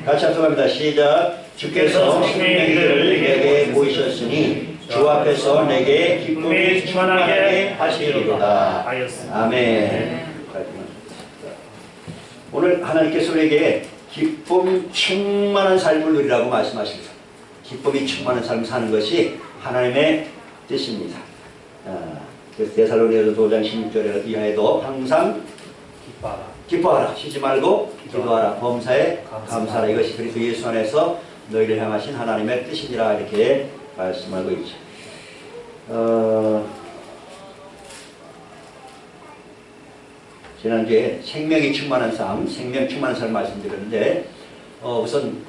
같이 합성합니다. 시작. 주께서 생명의 길을 내게 보이셨으니 주 앞에서 내게 기쁨이 충만하게 하시리로다. 아멘. 오늘 하나님께서 우리에게 기쁨 충만한 삶을 누리라고 말씀하십니다. 기쁨이 충만한 삶을 사는 것이 하나님의 뜻입니다. 그래서 데살로니가서 5장 16절 이하에도 항상 기뻐하라. 쉬지 말고 기도하라. 범사에 감사하라. 이것이 그리스도 예수 안에서 너희를 향하신 하나님의 뜻이니라. 이렇게 말씀하고 있죠. 지난주에 생명이 충만한 삶, 생명 충만한 삶 말씀드렸는데 우선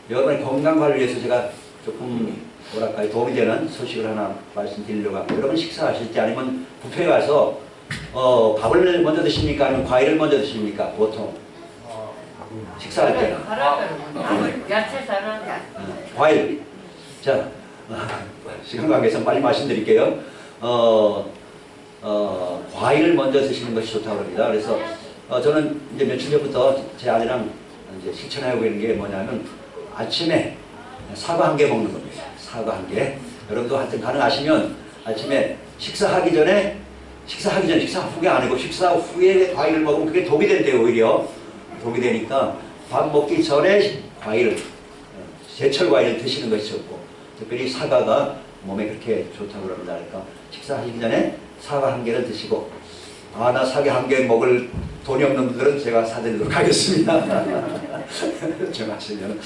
여러분의 건강 관리를 위해서 제가 조금 뭐랄까요 도움이 되는 소식을 하나 말씀드리려고 합니다. 여러분 식사하실 때 아니면 뷔페에 가서 밥을 먼저 드십니까? 아니면 과일을 먼저 드십니까? 보통 식사할 때는 야채 사라다. 과일. 자, 시간 관계상 빨리 말씀드릴게요. 과일을 먼저 드시는 것이 좋다고 합니다. 그래서 저는 이제 며칠 전부터 제 아내랑 이제 실천하고 있는 게 뭐냐면 아침에 사과 한 개 먹는 겁니다. 사과 한 개. 여러분도 하여튼 가능하시면 아침에 식사 후가 아니고 식사 후에 과일을 먹으면 그게 독이 된대요. 오히려 독이 되니까 밥 먹기 전에 과일, 제철 과일을 드시는 것이 좋고 특별히 사과가 몸에 그렇게 좋다고 합니다. 그러니까 식사하시기 전에 사과 한 개를 드시고 나 사과 한 개 먹을 돈이 없는 분들은 제가 사드리도록 하겠습니다. 정하시면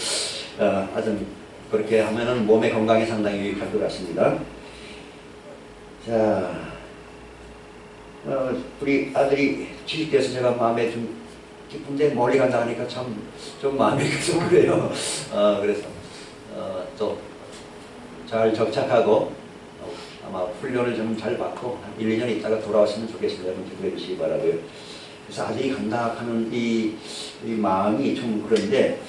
하여튼 그렇게 하면은 몸의 건강에 상당히 유익할 것 같습니다. 자, 우리 아들이 취직돼서 제가 마음에 좀 기쁜데 멀리 간다 하니까 참 좀 마음이 좀 그래요. 그래서 또 잘 정착하고 아마 훈련을 좀 잘 받고 한 1, 2년 있다가 돌아왔으면 좋겠습니다. 여러분 기도해 주시기 바라고요. 그래서 아들이 간다 하는 이 마음이 좀 그런데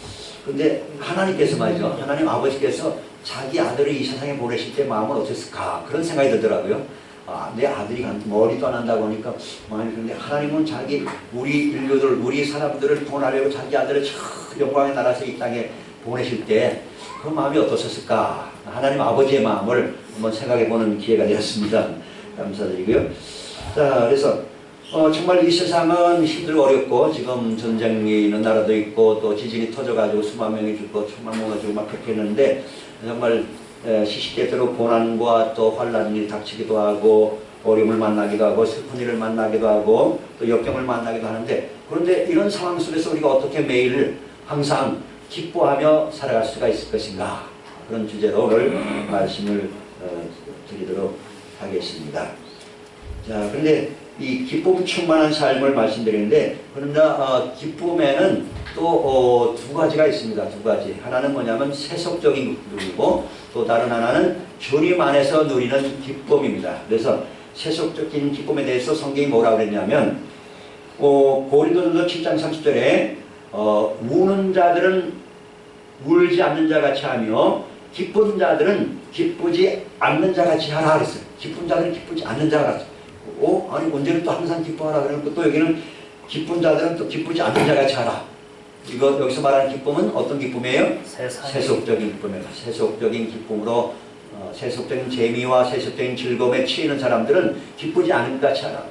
근데 하나님께서 말이죠. 하나님 아버지께서 자기 아들을 이 세상에 보내실 때 마음은 어땠을까 그런 생각이 들더라고요. 내 아들이 머리 떠난다고 하니까 마음이 그런데 하나님은 우리 인류들 우리 사람들을 구원하려고 자기 아들을 저 영광의 나라에서 이 땅에 보내실 때 그 마음이 어떠셨을까 하나님 아버지의 마음을 한번 생각해보는 기회가 되었습니다. 감사드리고요. 자, 그래서 정말 이 세상은 힘들고 어렵고 지금 전쟁이 있는 나라도 있고 또 지진이 터져가지고 수만 명이 죽고 천만 명이 죽고 막 그렇게 했는데 정말 시시때때로 고난과 또 환난이 닥치기도 하고 어려움을 만나기도 하고 슬픈 일을 만나기도 하고 또 역경을 만나기도 하는데 그런데 이런 상황 속에서 우리가 어떻게 매일 항상 기뻐하며 살아갈 수가 있을 것인가 그런 주제로 오늘 말씀을 드리도록 하겠습니다. 자, 그런데 이 기쁨 충만한 삶을 말씀드리는데 그러나 기쁨에는 또 두 가지가 있습니다. 두 가지. 하나는 뭐냐면 세속적인 기쁨이고 또 다른 하나는 주님 안에서 누리는 기쁨입니다. 그래서 세속적인 기쁨에 대해서 성경이 뭐라고 그랬냐면 고린도전서 7장 30절에 우는 자들은 울지 않는 자 같이 하며 기쁜 자들은 기쁘지 않는 자 같이 하라 그랬어요. 기쁜 자들은 기쁘지 않는 자 같이. 아니 언제는 또 항상 기뻐하라 그러고 또 여기는 기쁜 자들은 또 기쁘지 않는 자 같이 하라. 이거 여기서 말하는 기쁨은 어떤 기쁨이에요? 세속적인 기쁨이에요. 세속적인 기쁨으로 세속적인 재미와 세속적인 즐거움에 취하는 사람들은 기쁘지 않은 것 같이 하라.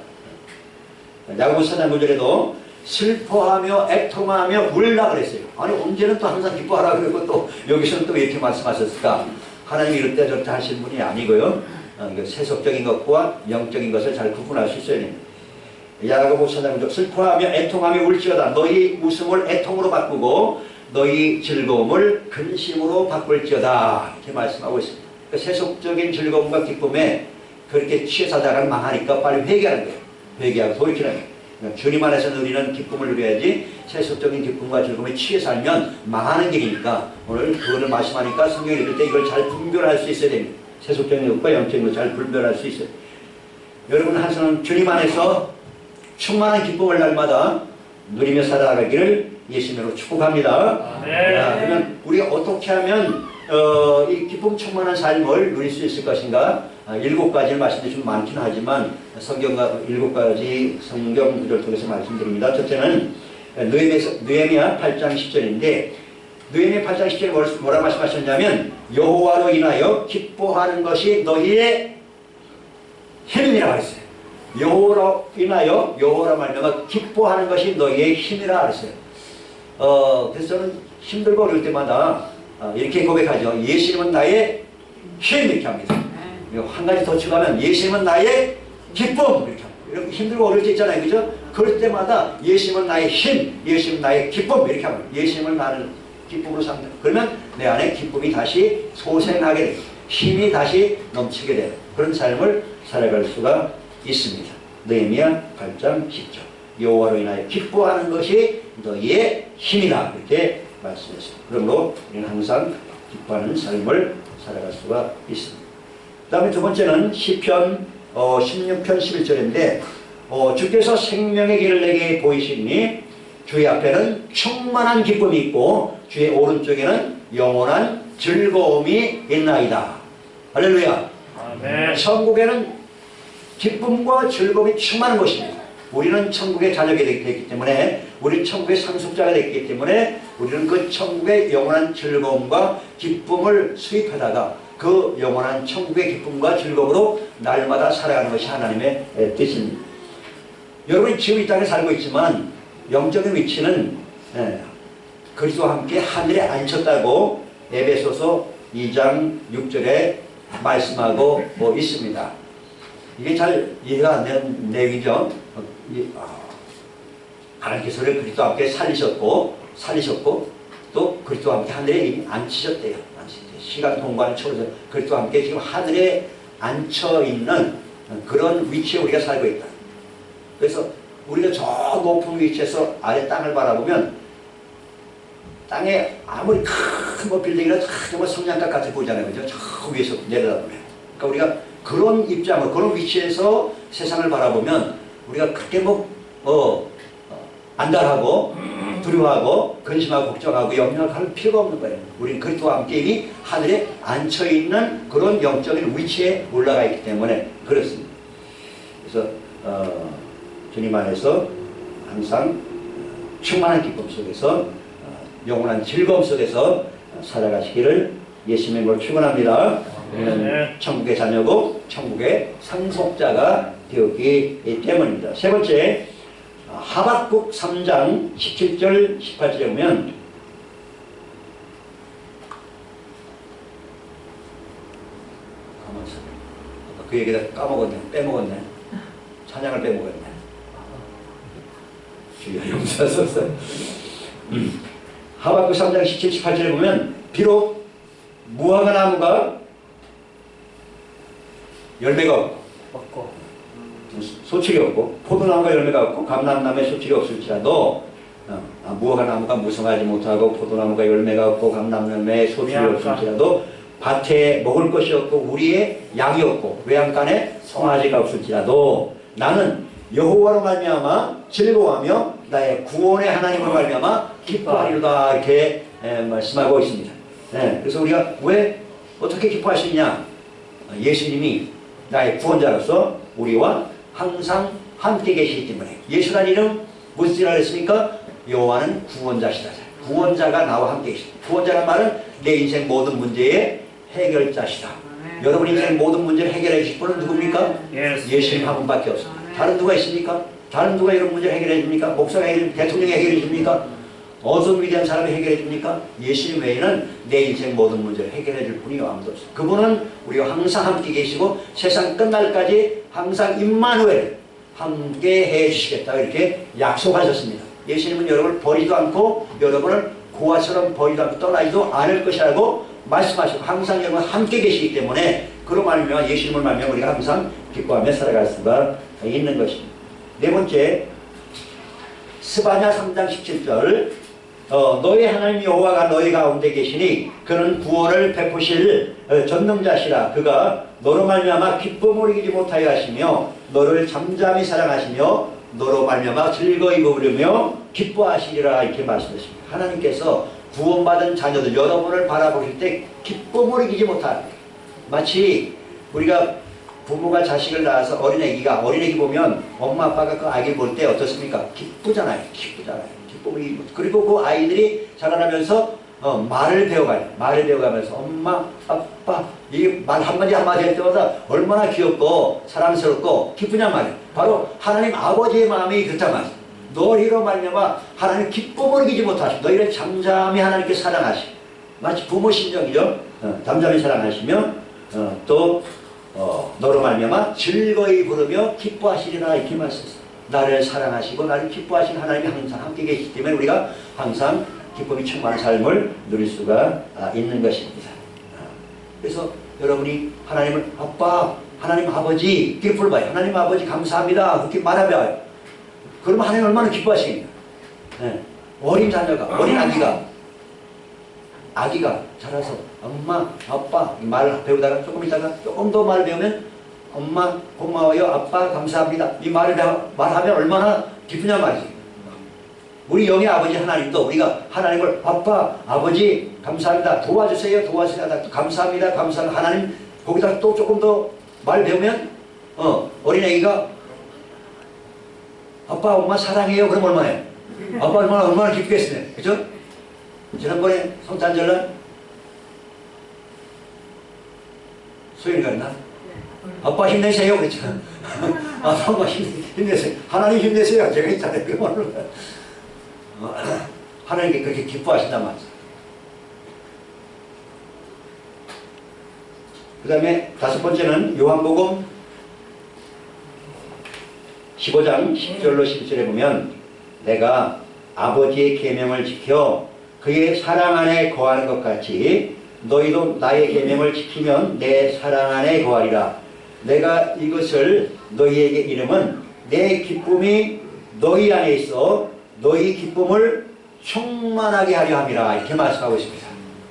야고보서 4장 9절에도 슬퍼하며 애통하며 울라 그랬어요. 아니 언제는 또 항상 기뻐하라 그러고 또 여기서는 또 이렇게 말씀하셨을까? 하나님이 이럴 때 저럴 때 하시는 분이 아니고요. 세속적인 것과 영적인 것을 잘 구분할 수 있어야 됩니다. 야고보서 4장 9절 슬퍼하며 애통하며 울지어다. 너희 웃음을 애통으로 바꾸고 너희 즐거움을 근심으로 바꿀지어다. 이렇게 말씀하고 있습니다. 그러니까 세속적인 즐거움과 기쁨에 그렇게 취해서 살다가 망하니까 빨리 회개하는 거예요. 회개하고 돌이키는 거예요. 주님 안에서 누리는 기쁨을 누려야지 세속적인 기쁨과 즐거움에 취해 살면 망하는 길이니까 오늘 그거를 말씀하니까 성경을 읽을 때 이걸 잘 분별할 수 있어야 됩니다. 세속적인 것과 영적인 것을 잘 분별할 수 있어요. 여러분 한손은 주님 안에서 충만한 기쁨을 날마다 누리며 살아가기를 예수님으로 축복합니다. 그러면 우리가 어떻게 하면 이 기쁨 충만한 삶을 누릴 수 있을 것인가? 7가지를 말씀드리면 좀 많긴 하지만 성경과 7가지 성경 구절을 통해서 말씀드립니다. 첫째는 느헤미야 8장 10절인데 느헤미야 8장 10절에 뭐라 말씀하셨냐면 여호와로 인하여 기뻐하는 것이 너희의 힘이라고 했어요. 여호와로 인하여 여호와로 말미암아 기뻐하는 것이 너희의 힘이라 했어요. 그래서 저는 힘들고 어려울 때마다 이렇게 고백하죠. 예수님은 나의 힘 이렇게 합니다. 한 가지 더 추가하면 예수님은 나의 기쁨 이렇게 합니다. 이렇게 힘들고 어려울 때 있잖아요. 그죠? 그럴 때마다 예수님은 나의 힘, 예수님은 나의 기쁨 이렇게 합니다. 예수님을 나는 기쁨으로 삼는다. 그러면 내 안에 기쁨이 다시 소생하게 되고 힘이 다시 넘치게 되는 그런 삶을 살아갈 수가 있습니다. 느헤미야 8장 10절 여호와로 인하여 기뻐하는 것이 너희의 힘이다 이렇게 말씀했습니다. 그러므로 우리는 항상 기뻐하는 삶을 살아갈 수가 있습니다. 그 다음에 두 번째는 시편 16편 11절인데 주께서 생명의 길을 내게 보이시니 주의 앞에는 충만한 기쁨이 있고 주의 오른쪽에는 영원한 즐거움이 있나이다. 할렐루야. 아멘. 천국에는 기쁨과 즐거움이 충만한 것입니다. 우리는 천국의 자녀가 됐기 때문에 우리는 천국의 상속자가 됐기 때문에 우리는 그 천국의 영원한 즐거움과 기쁨을 수입하다가 그 영원한 천국의 기쁨과 즐거움으로 날마다 살아가는 것이 하나님의 뜻입니다. 여러분이 지금 이 땅에 살고 있지만 영적인 위치는 그리스도와 함께 하늘에 앉혔다고 에베소서 2장 6절에 말씀하고 있습니다. 이게 잘 이해가 안 되는 내용이죠. 하나님께서를 그리스도와 함께 살리셨고 또 그리스도와 함께 하늘에 이미 앉히셨대요. 시간 동간을 초월해서 그리스도와 함께 지금 하늘에 앉혀있는 그런 위치에 우리가 살고 있다. 그래서 우리가 저 높은 위치에서 아래 땅을 바라보면 땅에 아무리 큰 빌딩이라도 정말 성냥갑 같이 보이잖아요. 그죠? 저 위에서 내려다보면. 그러니까 우리가 그런 입장으로, 그런 위치에서 세상을 바라보면 우리가 그렇게 안달하고 두려워하고 근심하고 걱정하고 염려할 필요가 없는 거예요. 우리는 그리스도와 함께 이미 하늘에 앉혀있는 그런 영적인 위치에 올라가 있기 때문에 그렇습니다. 그래서 주님 안에서 항상 충만한 기쁨 속에서 영원한 즐거움 속에서 살아가시기를 예수님의 이름으로 축원합니다. 우리는 천국의 자녀고 천국의 상속자가 되었기 때문입니다. 세 번째, 하박국 3장 17절 18절에 보면 그 얘기다 빼먹었네. 찬양을 빼먹었네. 주여 용서하소서. 하박국 3장 17, 18절에 보면 비록 무화과 나무가 열매가 없고 소출이 없고 포도나무가 열매가 없고 감람나무에 소출이 없을지라도 무화과 나무가 무성하지 못하고 포도나무가 열매가 없고 감람나무에 소출이 없을지라도 밭에 먹을 것이 없고 우리의 양이 없고 외양간에 송아지가 없을지라도 나는 여호와로 말미암아 즐거워하며 나의 구원의 하나님으로 말미암아 기뻐하리로다 이렇게 말씀하고 있습니다. 그래서 우리가 왜 어떻게 기뻐할 수 있냐? 예수님이 나의 구원자로서 우리와 항상 함께 계시기 때문에. 예수라는 이름 무슨 뜻이라고 했습니까? 여호와는 구원자시다. 구원자가 나와 함께 계시다. 구원자란 말은 내 인생 모든 문제의 해결자시다. 여러분 인생 모든 문제를 해결해 주실 분은 누굽니까? 예수님 한 분밖에 없습니다. 다른 누가 있습니까? 다른 누가 이런 문제를 해결해 줍니까? 목사가 해결해, 대통령이 해결해 줍니까? 어떤 위대한 사람이 해결해 줍니까? 예수님 외에는 내 인생 모든 문제를 해결해 줄 분이 아무도 없습니다. 그분은 우리와 항상 함께 계시고 세상 끝날까지 항상 임마누엘 함께 해 주시겠다 이렇게 약속하셨습니다. 예수님은 여러분을 버리지도 않고 여러분을 고아처럼 버리지도 않고 떠나지도 않을 것이라고 말씀하시고 항상 여러분 함께 계시기 때문에 그런 말이면 예수님을 말면 우리가 항상 기뻐하며 살아갈 수가 있는 것입니다. 네 번째, 스바냐 3장 17절 너희 하나님 여호와가 너희 가운데 계시니 그는 구원을 베푸실 전능자시라. 그가 너로 말미암아 기쁨을 이기지 못하여 하시며 너를 잠잠히 사랑하시며 너로 말미암아 즐거이 부르며 기뻐하시리라 이렇게 말씀하십니다. 하나님께서 구원받은 자녀들 여러분을 바라보실 때 기쁨을 이기지 못한, 마치 우리가 부모가 자식을 낳아서 어린애기 보면 엄마 아빠가 그 아기를 볼 때 어떻습니까? 기쁘잖아요. 기쁨이. 그리고 그 아이들이 자라나면서 말을 배워가면서 엄마, 아빠, 이 말 한마디 한마디 할 때마다 얼마나 귀엽고 사랑스럽고 기쁘냐 말이에요. 바로 하나님 아버지의 마음이 그렇단 말이에요. 너희로 말미암아 하나님 기쁨을 이기지 못하시고 너희를 잠잠히 하나님께 사랑하시고 마치 부모 심정이죠. 잠잠히 사랑하시며 또 너로 말미암아 즐거이 부르며 기뻐하시리라 이렇게 말씀했어요. 나를 사랑하시고 나를 기뻐하시는 하나님이 항상 함께 계시기 때문에 우리가 항상 기쁨이 충만한 삶을 누릴 수가 있는 것입니다. 그래서 여러분이 하나님을 아빠, 하나님 아버지 이렇게 불러봐요. 하나님 아버지 감사합니다 그렇게 말해봐요. 그러면 하나님 얼마나 기뻐하시겠냐. 어린 자녀가, 어린 아기가 자라서 엄마, 아빠 말 배우다가 조금 있다가 조금 더 말 배우면 엄마 고마워요, 아빠 감사합니다 이 말을 말하면 얼마나 기쁘냐 말이지. 우리 영의 아버지 하나님도 우리가 하나님을 아빠, 아버지 감사합니다 도와주세요, 감사합니다 하나님 거기다 또 조금 더 말 배우면 어린 애기가 아빠 엄마 사랑해요 그럼 얼마나 아빠 얼마나 기쁘겠어요. 그죠? 지난번에 성탄절날 소연이가 했나? 아빠 힘내세요 그랬잖아. 아빠 힘내세요. 하나님 힘내세요. 제가 있잖아요. 그 말을. 하나님께 그렇게 기뻐하신단 말이죠. 그 다음에 다섯 번째는 요한복음 15장 10절로 11절에 보면 내가 아버지의 계명을 지켜 그의 사랑 안에 거하는 것 같이 너희도 나의 계명을 지키면 내 사랑 안에 거하리라. 내가 이것을 너희에게 이름은 내 기쁨이 너희 안에 있어 너희 기쁨을 충만하게 하려 함이라 이렇게 말씀하고 있습니다.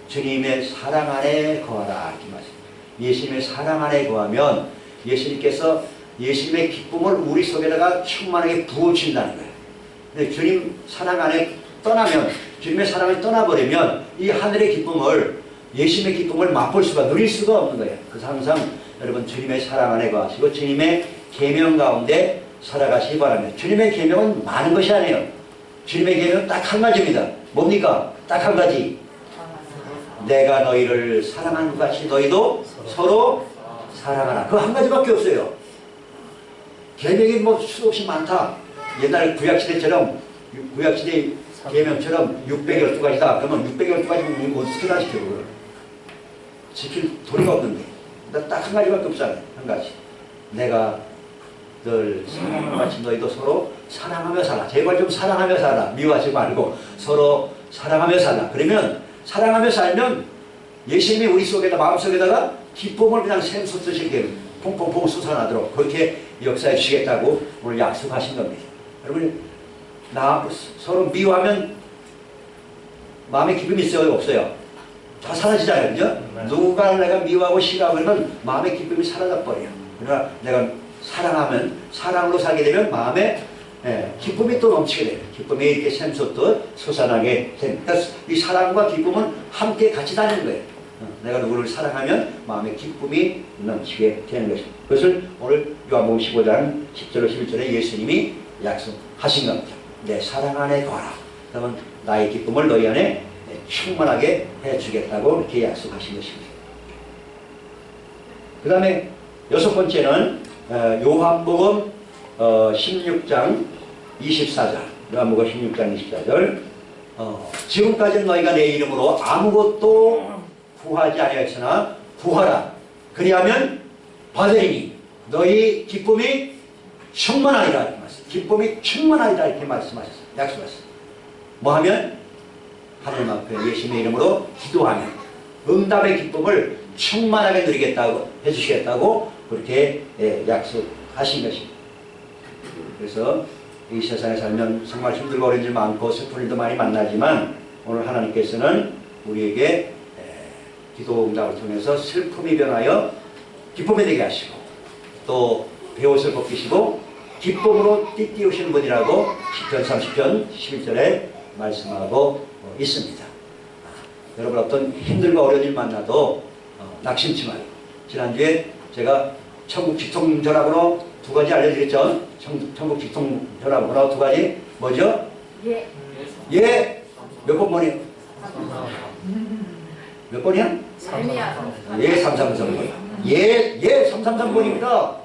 주님의 사랑 안에 거하라 이렇게 말씀합니다. 예수님의 사랑 안에 거하면 예수님께서 예수님의 기쁨을 우리 속에다가 충만하게 부어주신다는 거예요. 근데 주님 사랑 안에 떠나면 주님의 사랑을 떠나버리면 이 하늘의 기쁨을 예수님의 기쁨을 맛볼 수가 누릴 수가 없는 거예요. 그래서 항상 여러분 주님의 사랑 안에 거하시고 주님의 계명 가운데 살아가시기 바랍니다. 주님의 계명은 많은 것이 아니에요. 주님의 계명은 딱 한 가지입니다. 뭡니까? 딱 한 가지. 내가 너희를 사랑하는 것 같이 너희도 서로 사랑하라. 그 한 가지밖에 없어요. 계명이 뭐 수없이 많다. 옛날 구약시대 계명처럼 612가지다. 그러면 612가지면 어떻게 다 지켜 그걸? 지킬 도리가 없는데. 딱 한 가지밖에 없잖아요. 한 가지. 내가 늘 사랑하는 같이 너희도 서로 사랑하며 살아. 제발 좀 사랑하며 살아. 미워하지 말고 서로 사랑하며 살아. 그러면 사랑하며 살면 예수님이 우리 속에다 마음속에다가 기쁨을 그냥 샘솟듯이 이렇게 퐁퐁퐁 솟아나도록 그렇게 역사해 주시겠다고 오늘 약속하신 겁니다. 여러분 서로 미워하면 마음에 기쁨이 있어요? 없어요? 다 사라지잖아요. 그죠? 누가 내가 미워하고 싫어하고 그러면 마음의 기쁨이 사라져 버려요. 그러나 내가 사랑하면 사랑으로 살게 되면 마음에 기쁨이 또 넘치게 돼요. 기쁨이 이렇게 샘솟듯 솟아나게 됩니다. 이 사랑과 기쁨은 함께 같이 다니는 거예요. 내가 누구를 사랑하면 마음의 기쁨이 넘치게 되는 것입니다. 그것을 오늘 요한복음 15장 10절로 11절에 예수님이 약속하신 겁니다. 내 사랑 안에 거하라. 그러면 나의 기쁨을 너희 안에 충만하게 해주겠다고 이렇게 약속하신 것입니다. 그 다음에 여섯 번째는 요한복음 16장 24절 요한복음 16장 24절 지금까지는 너희가 내 이름으로 아무것도 구하지 아니하였으나 구하라. 그리하면 받으리니 너희 기쁨이 충만하리라. 이렇게 말씀. 기쁨이 충만하리라 이렇게 말씀하셨어요. 약속하셨어요. 뭐 하면? 하나님 앞에 예수님의 이름으로 기도하면 응답의 기쁨을 충만하게 누리겠다고 해주시겠다고 그렇게 약속하신 것입니다. 그래서 이 세상에 살면 정말 힘들고 어려운 일 많고 슬픈 일도 많이 만나지만 오늘 하나님께서는 우리에게 기도 응답을 통해서 슬픔이 변하여 기쁨이 되게 하시고 또 배옷을 벗기시고 기쁨으로 띠띠우시는 분이라고 10편 30편 11절에 말씀하고 있습니다. 여러분 어떤 힘들고 어려운 일 만나도 낙심치 말고 지난주에 제가 천국 직통전화번호 두 가지 알려드렸죠. 천국 직통전화번호 두 가지 뭐죠? 예, 몇 번 번이요? 몇 번이야? 예, 333번. 예, 333번입니다.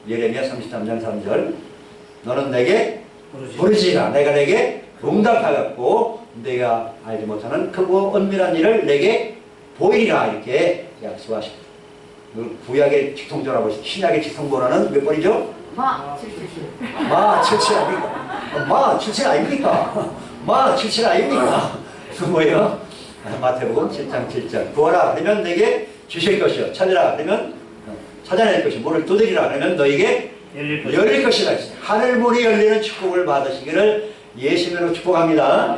예레미야 33장 3절. 너는 내게 부르지라. 내가 내게 응답하였고 내가 알지 못하는 크고 은밀한 일을 내게 보이리라. 이렇게 약속하십니다. 구약의 직통전하고 신약의 직통전하는 몇 번이죠? 마 77. 마 77 아닙니까? 마 77 아닙니까? 마 77 아닙니까? 그 뭐예요? 마태복음 7장 7절. 구하라 그러면 내게 주실 것이요. 찾으라 그러면 찾아낼 것이요. 문을 두드리라 그러면 너에게 열릴 것이라 했어요. 하늘 문이 열리는 축복을 받으시기를 예수님으로 축복합니다.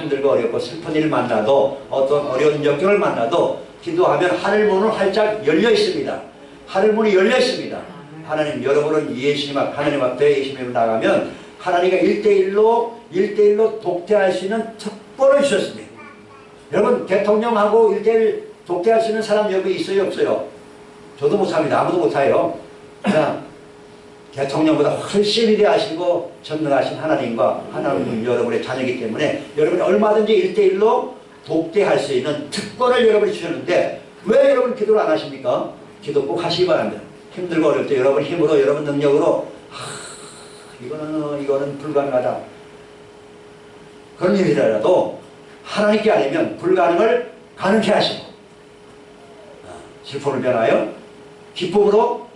힘들고 어렵고 슬픈 일 만나도 어떤 어려운 역경을 만나도 기도하면 하늘 문은 활짝 열려 있습니다. 하늘 문이 열려 있습니다. 하나님, 여러분은 예수님 앞, 하나님 앞에 예수님으로 나가면 하나님과 1대1로 독대할 수 있는 특권을 주셨습니다. 여러분, 대통령하고 1대1 독대할 수 있는 사람 여기 있어요, 없어요? 저도 못합니다. 아무도 못해요. 그냥 대통령보다 훨씬 위대하시고 전능하신 하나님과 하나님 여러분의 자녀이기 때문에 여러분이 얼마든지 1대1로 독대할 수 있는 특권을 여러분이 주셨는데 왜 여러분 기도를 안 하십니까? 기도 꼭 하시기 바랍니다. 힘들고 어려울 때 여러분 힘으로 여러분 능력으로 이거는 불가능하다. 그런 일이라도 하나님께 아니면 불가능을 가능케 하시고 슬픔을 변하여 기쁨으로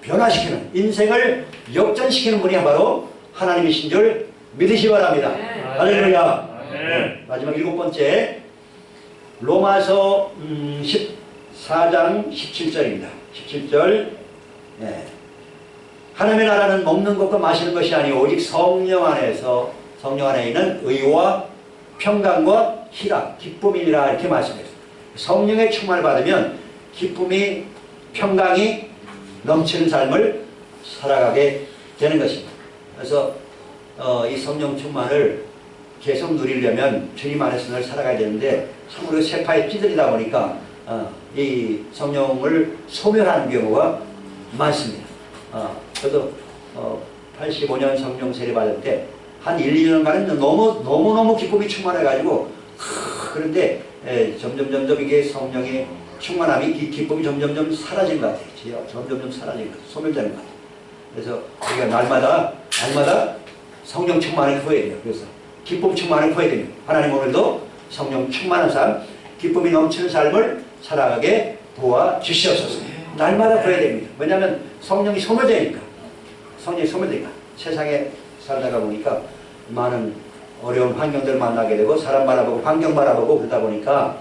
변화시키는 인생을 역전시키는 분이 바로 하나님이신 줄 믿으시기 바랍니다. 할렐루야. 네. 마지막 7번째 로마서 14장 17절입니다. 17절 네. 하나님의 나라는 먹는 것과 마시는 것이 아니오 오직 성령 안에 있는 의와 평강과 희락, 기쁨이라 이렇게 말씀했습니다. 성령의 충만을 받으면 기쁨이 평강이 넘치는 삶을 살아가게 되는 것입니다. 그래서 이 성령 충만을 계속 누리려면 주님 안에서 늘 살아가야 되는데 참으로 세파에 찌들이다 보니까 이 성령을 소멸하는 경우가 많습니다. 저도 85년 성령 세례 받을 때 한 1, 2년간은 너무너무 기쁨이 충만해가지고 그런데 점점 이게 성령의 충만함이 기쁨이 점점 사라진 것 같아요. 점점 사라진 것 같아요. 소멸되는 것 같아요. 그래서 우리가 날마다 성령 충만을 구해야 돼요. 그래서 기쁨 충만을 구해야 됩니다. 하나님 오늘도 성령 충만한 삶, 기쁨이 넘치는 삶을 살아가게 도와주시옵소서. 날마다 구해야 됩니다. 왜냐하면 성령이 소멸되니까. 세상에 살다가 보니까 많은 어려운 환경들을 만나게 되고 사람 바라보고 환경 바라보고 그러다 보니까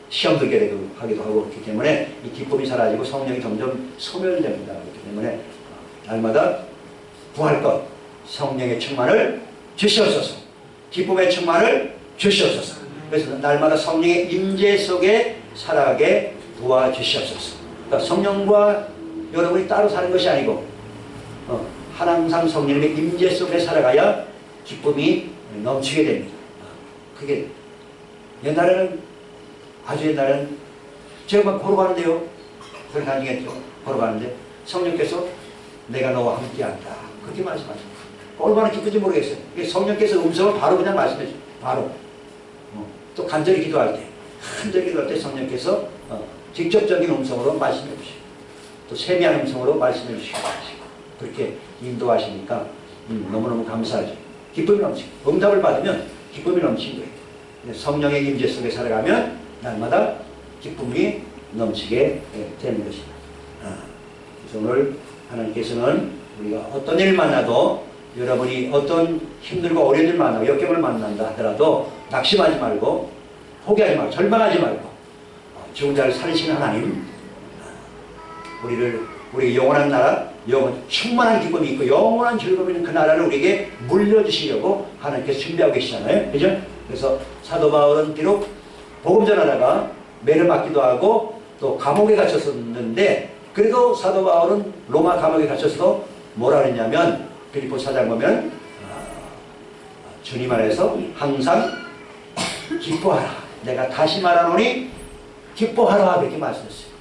시험 들게 되고 하기도 하고 그렇기 때문에 이 기쁨이 사라지고 성령이 점점 소멸됩니다. 그렇기 때문에 날마다 구할 것 성령의 충만을 주시옵소서. 기쁨의 충만을 주시옵소서. 그래서 날마다 성령의 임재 속에 살아가게 도와주시옵소서. 그러니까 성령과 여러분이 따로 사는 것이 아니고 항상 성령의 임재 속에 살아가야 기쁨이 넘치게 됩니다. 그게 아주 옛날에는 제가 막 걸어가는데요. 그런 간증했죠. 걸어가는데 성령께서 내가 너와 함께한다. 그렇게 말씀하십니다. 얼마나 기쁜지 모르겠어요. 성령께서 음성을 바로 그냥 말씀해 줘요. 바로. 또 간절히 기도할 때 성령께서 직접적인 음성으로 말씀해 주시고 또 세미한 음성으로 말씀해 주시고 그렇게 인도하시니까 너무너무 감사하죠. 기쁨이 넘치고 응답을 받으면 기쁨이 넘치는 거예요. 성령의 임재 속에 살아가면 날마다 기쁨이 넘치게 되는 것입니다. 그래서 오늘 하나님께서는 우리가 어떤 일을 만나도 여러분이 어떤 힘들고 어려운 일을 만나고 역경을 만난다 하더라도 낙심하지 말고 포기하지 말고 절망하지 말고 죽은 자를 살리시는 하나님 우리 영원한 나라 충만한 기쁨이 있고 영원한 즐거움이 있는 그 나라를 우리에게 물려주시려고 하나님께서 준비하고 계시잖아요. 그죠? 그래서 사도 바울은 비록 복음 전하다가 매를 맞기도 하고 또 감옥에 갇혔었는데 그래도 사도 바울은 로마 감옥에 갇혔어도 뭐라 그랬냐면 빌립보 4장 보면 주님 안에서 항상 기뻐하라. 내가 다시 말하노니 기뻐하라. 그렇게 말씀했어요.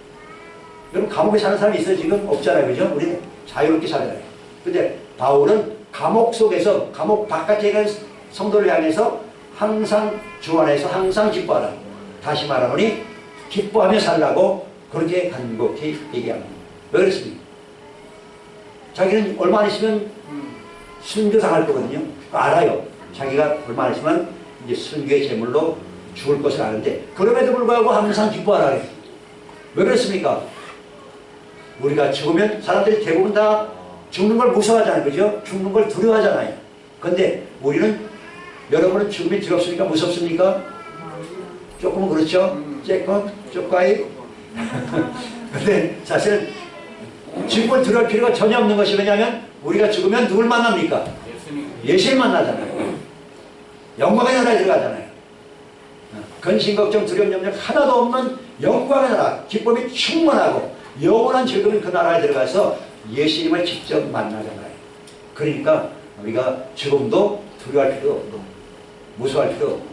여러분 감옥에 사는 사람이 있어요? 지금 없잖아요. 그죠? 우리는 자유롭게 살아요. 근데 바울은 감옥 속에서, 감옥 바깥에 있는 성도를 향해서 항상 주 안에서 항상 기뻐하라. 다시 말하노니 기뻐하며 살라고 그렇게 간곡히 얘기합니다. 왜 그렇습니까? 자기는 얼마 안 있으면 순교당할 거거든요. 알아요. 자기가 얼마 안 있으면 이제 순교의 제물로 죽을 것을 아는데, 그럼에도 불구하고 항상 기뻐하라. 왜 그렇습니까? 우리가 죽으면 사람들이 대부분 다 죽는 걸 무서워하잖아요. 그죠? 죽는 걸 두려워하잖아요. 근데 우리는, 여러분은 죽음이 두렵습니까? 무섭습니까? 조금은 그렇죠? 조금이. 근데 사실 죽음을 두려울 필요가 전혀 없는 것이, 왜냐하면 우리가 죽으면 누굴 만납니까? 예수님 만나잖아요. 영광의 나라에 들어가잖아요. 근심, 걱정, 두려움, 염려 하나도 없는 영광의 나라, 기쁨이 충만하고 영원한 즐거움이 그 나라에 들어가서 예수님을 직접 만나잖아요. 그러니까 우리가 죽음도 두려워할 필요 없고 무서워할 필요 없고,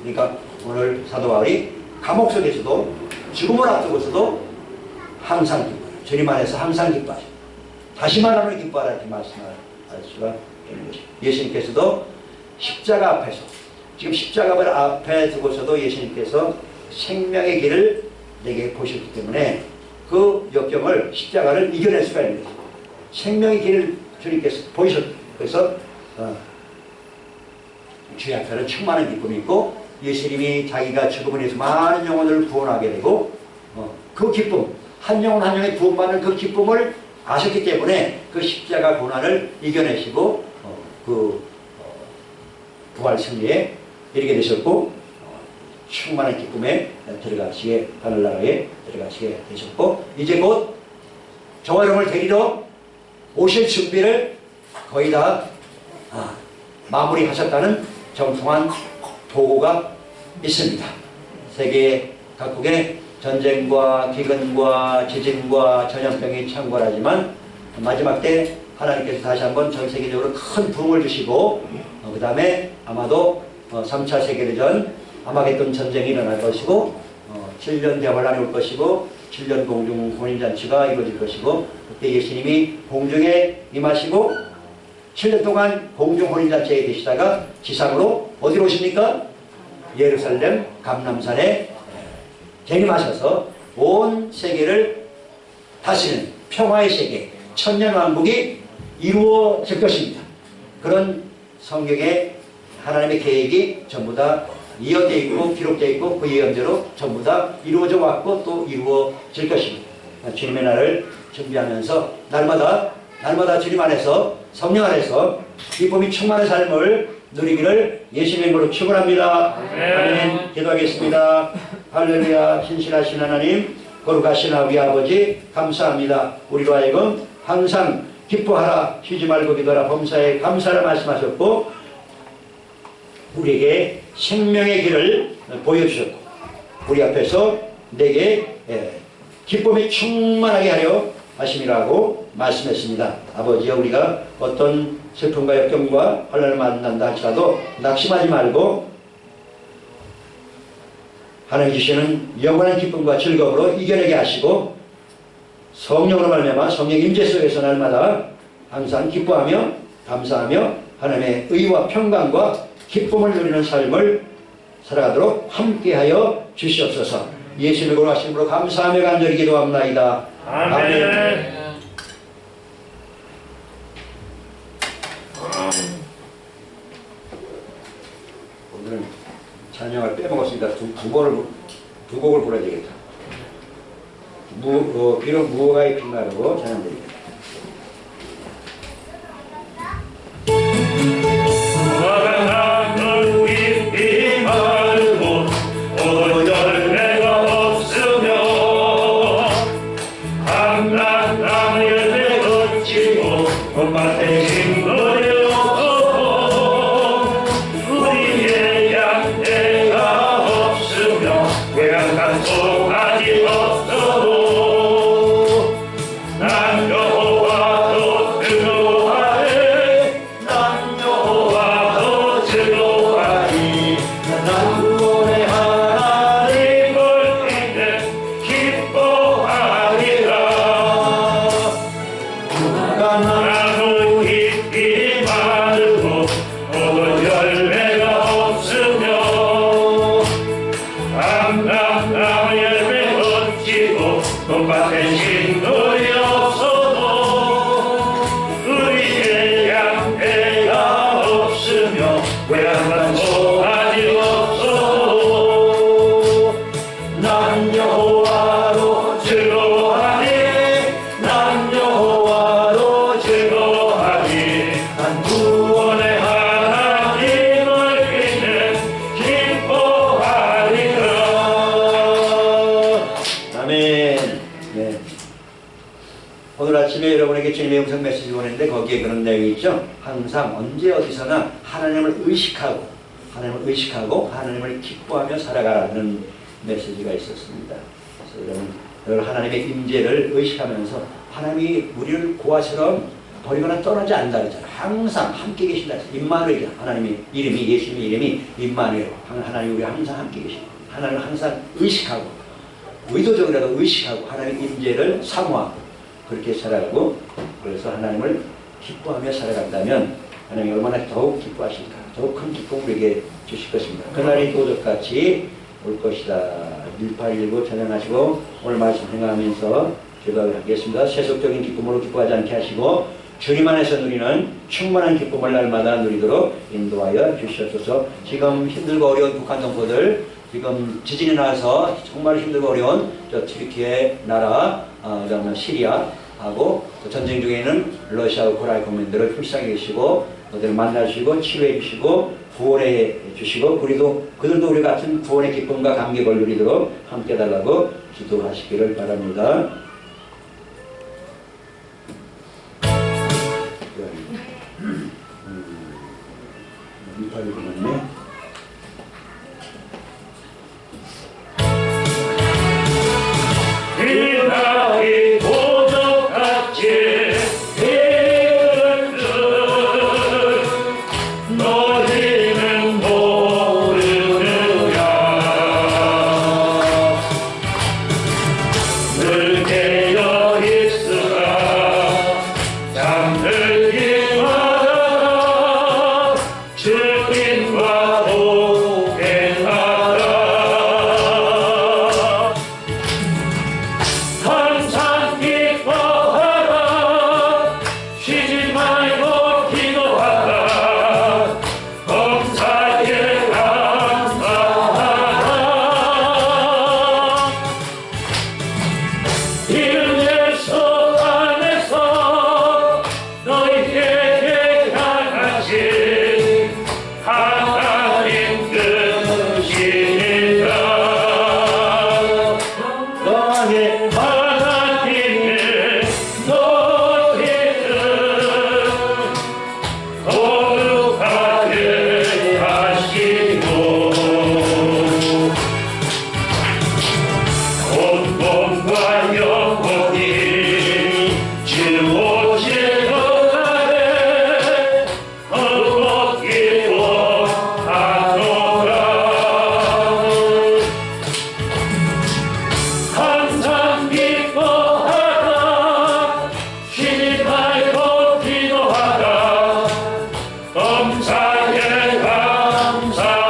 그러니까 오늘 사도 바울이 감옥 속에서도 죽음을 앞두고서도 항상 기뻐하라. 주님 안에서 항상 기뻐하시라. 다시 말하면 기뻐하라. 이렇게 말씀할 수가 있는 것입니다. 예수님께서도 십자가 앞에서, 지금 십자가를 앞에 두고서도 예수님께서 생명의 길을 내게 보셨기 때문에 그 역경을, 십자가를 이겨낼 수가 있는 것입니다. 생명의 길을 주님께서 보이셨고, 그래서 주의 앞에는 충만한 기쁨이 있고, 예수님이 자기가 죽음을 해서 많은 영혼을 구원하게 되고, 그 기쁨, 한 영혼 한 영혼에 구원받는 그 기쁨을 아셨기 때문에 그 십자가 고난을 이겨내시고 부활 승리에 이르게 되셨고, 충만한 기쁨에 들어가시게, 하늘나라에 들어가시게 되셨고, 이제 곧 저와 여러분을 데리러 오실 준비를 거의 다 마무리하셨다는 정통한 보고가 있습니다. 세계 각국의 전쟁과 기근과 지진과 전염병이 창궐하지만 마지막 때 하나님께서 다시 한번 전 세계적으로 큰 부흥을 주시고, 그 다음에 아마도 3차 세계대전 아마겟돈 전쟁이 일어날 것이고, 7년 대환란이 올 것이고, 7년 공중 혼인잔치가 이루어질 것이고, 그때 예수님이 공중에 임하시고 7년 동안 공중 혼인잔치에 계시다가 지상으로 어디로 오십니까? 예루살렘 감람산에 재림하셔서 온 세계를 다스리는 평화의 세계, 천년왕국이 이루어질 것입니다. 그런 성경의 하나님의 계획이 전부 다 이어되어 있고 기록되어 있고 그 예언대로 전부 다 이루어져 왔고 또 이루어질 것입니다. 주님의 날을 준비하면서 날마다 주님 안에서, 성령 안에서 기쁨이 충만한 삶을 누리기를 예수님의 이름으로 축원합니다. 아멘. 기도하겠습니다. 할렐루야. 신실하신 하나님, 거룩하신 우리 아버지 감사합니다. 우리로 하여금 항상 기뻐하라, 쉬지 말고 기도하라, 범사에 감사를 말씀하셨고 우리에게 생명의 길을 보여주셨고 우리 앞에서 내게 기쁨이 충만하게 하려 하심이라고 말씀했습니다. 아버지여, 우리가 어떤 슬픔과 역경과 환난을 만난다 할지라도 낙심하지 말고 하나님 주시는 영원한 기쁨과 즐거움으로 이겨내게 하시고 성령으로 말미암아 성령 임재 속에서 날마다 항상 기뻐하며 감사하며 하나님의 의와 평강과 기쁨을 누리는 삶을 살아가도록 함께하여 주시옵소서. 예수님으로 하심으로 감사하며 간절히 기도합나이다. 아멘. 오늘은 찬양을 빼먹었으니까 두 곡을 불러야 되겠다. 비록 무어가의 빛나라고 찬양드립니다. 외양간 송아지 없어도 난 비행성 메시지 보냈는데 거기에 그런 내용이 있죠. 항상 언제 어디서나 하나님을 의식하고 하나님을 기뻐하며 살아가라는 메시지가 있었습니다. 그래서 여러분 하나님의 임재를 의식하면서 하나님이 우리를 고아처럼 버리거나 떠나지 않는다 그랬잖아요. 항상 함께 계신다. 임마누엘, 하나님의 이름이, 예수님의 이름이 임마누엘. 하나님 우리 항상 함께 계십니다. 하나님을 항상 의식하고 의도적으로라도 의식하고 하나님의 임재를 사모하고 그렇게 살아가고, 그래서 하나님을 기뻐하며 살아간다면 하나님이 얼마나 더욱 기뻐하실까, 더욱 큰 기쁨을 우리에게 주실 것입니다. 그날이 도적같이 올 것이다. 1819 찬양하시고 오늘 말씀 행하면서 기도하겠습니다. 세속적인 기쁨으로 기뻐하지 않게 하시고 주님 안에서 누리는 충만한 기쁨을 날마다 누리도록 인도하여 주시옵소서. 지금 힘들고 어려운 북한 동포들, 지금 지진이 나서 정말 힘들고 어려운 저 튀르키예 나라, 그다음에 시리아하고 전쟁 중에 있는 러시아 우크라이나 국민들을 불쌍히 계시고 그들을 만나주시고 치유해 주시고 구원해 주시고, 그리고 그들도 우리 같은 구원의 기쁨과 감격을 누리도록 함께 해달라고 기도하시기를 바랍니다. 이날이 도적같이 이르는 너희는 모르느냐. 늘 깨어 있으라 잠들기 마라. 주님과 동행하라. 항상 기뻐하라. 쉬지 말고 기도하라. 범사에 감사하라. 이는 예수 안에서 너희에게 향하신 하나님 뜻이니라. 너의 하나님의 너희를 거룩하게 하시고 온 몸과 영혼이 주 오시는 날에 더욱 기뻐하노라. 항상 기뻐하라. 쉬지 말고 기도하라. 범사에 감사하라.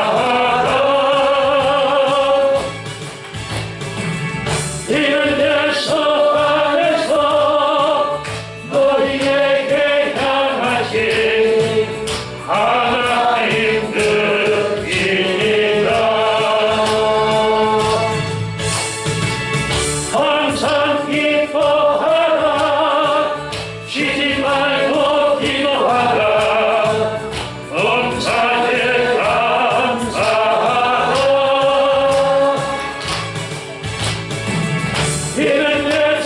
이는 예수 안에서 너희에게 향하신 하나님 뜻이니라. 항상 기뻐하라. 쉬지 말고 기도하라. 범사에 감사하라. 이는 예수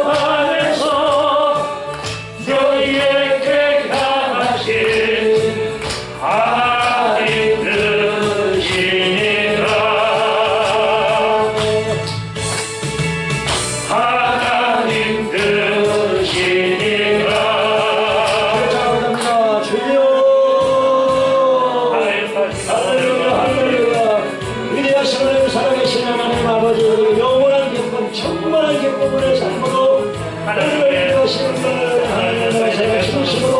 안에서 너희에게 향하신 하나님 뜻이니라. 하나님 뜻이니라. 감사합니다. 주여. 할렐루야, 할렐루야. 위대하신 하나님, 살아계신 하나님 아버지, 영원한 기쁨, 충만한 기쁨의 삶으로 우리를 이루시는 하나님의 생명심으로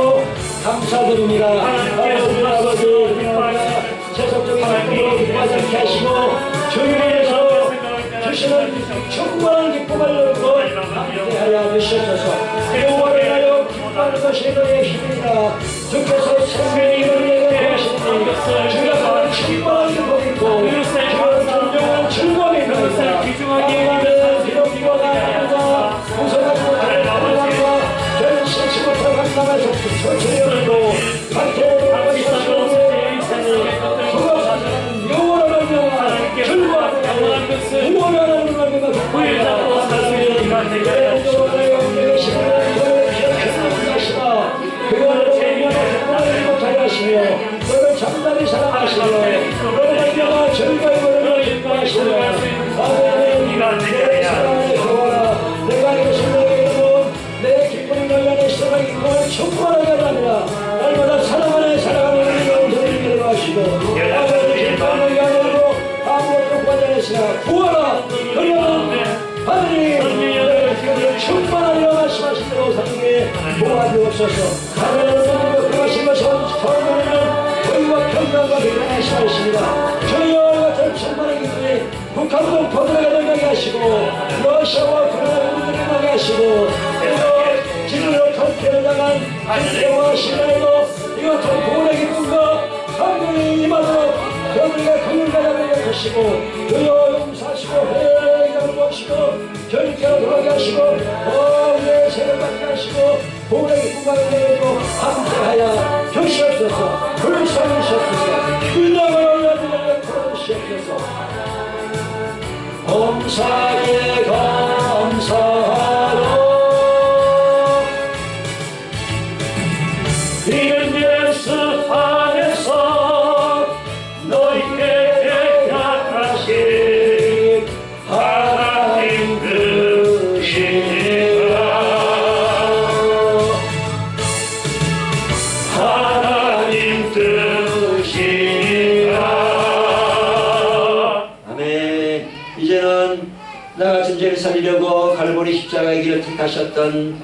감사드립니다. 아버지, 세속적인 기쁨으로 기뻐하지 않게 하시고 주님께서 주시는 충만한 기쁨을 얻고 함께하여 주시옵소서. 영원히 하여 기뻐하는 것이 너의 힘이다. 주께서 생명이 너희에게 구하시니 주가 가는 충만한 기쁨이 있고 주가 진정한 즐거움이 있습니다. 아버지, 기록과 나라가 무서워하고 나라가 변신치부터 감당하셨고 주님도 박해로 하시고 영원한 영원 즐거워하고 영원한 영원한 즐거움을 인도하시라. 아멘. 내 사랑의 여호와라, 내가 이것을 내게 이루고 내 기쁨이 너희 안에 있어가 기쁨을 충만하게 하느니라. 날마다 사랑 안에 살아가는 우리 영혼들을 인도하시고 아버지 기쁨 너희 안에 이루고 아무것도 빠지 않으시라. 구하라 그러면 하느님 내 기쁨을 충만하리라 말씀하신 대로 사랑에 도와주옵소서. 하나님의 그하신 것은 처음에는 저희와 평강과平安 말씀하십니다. 저희와 같은 충만한 기쁨이 북한도 포도에 일어나게 하시고 러시아와 우크라이나 우리들을 일어나게 하시고 그리고 지금으로 터키를 당한 이스라엘과 시리아에도 이 같은 구원의 기쁨과 한국이 임하도록 저희가 긍휼가량을 하시고 그여 용서하시고 회개를 모시고 저희께로 돌아가게 하시고 우리의 세를 받게 하시고 구원의 기쁨과 은혜로 함께하여 주시옵소서. 불쌍히시옵소서. 일당을 올려드리는 부르시옵소서. 범사에 감사하고 이는 예수 안에서 너희에게 약하신 하나님 뜻이니라. 하나님 뜻이니라. 아멘. 이제는 나 같은 죄를 살리려고 갈보리 십자가의 길을 택하셨던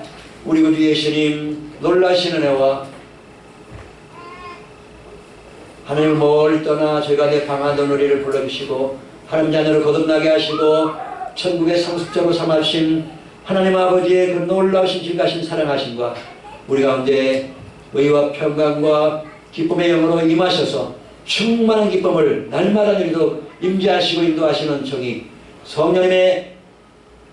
우리 구주 예수님 놀라신 은혜와 하늘을 멀리 떠나 저희가 내 방하던 우리를 불러주시고 하나님 자녀를 거듭나게 하시고 천국의 상속자로 삼으신 하나님 아버지의 그 놀라우신 진가신 사랑하심과 우리 가운데 의와 평강과 기쁨의 영으로 임하셔서 충만한 기쁨을 날마다 누리도록 임재하시고 인도하시는 정의 성령님의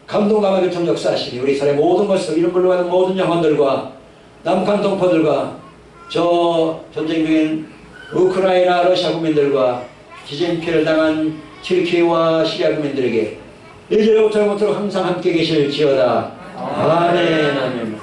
감동감화 교통 역사하시니 우리 사람의 모든 것을 이름 불러가는 모든 영혼들과 남한 동포들과 저 전쟁 중인 우크라이나 러시아 국민들과 지진 피해를 당한 튀르키예와 시리아 국민들에게 이제로부터 영원토록 항상 함께 계실지어다. 아멘. 아멘.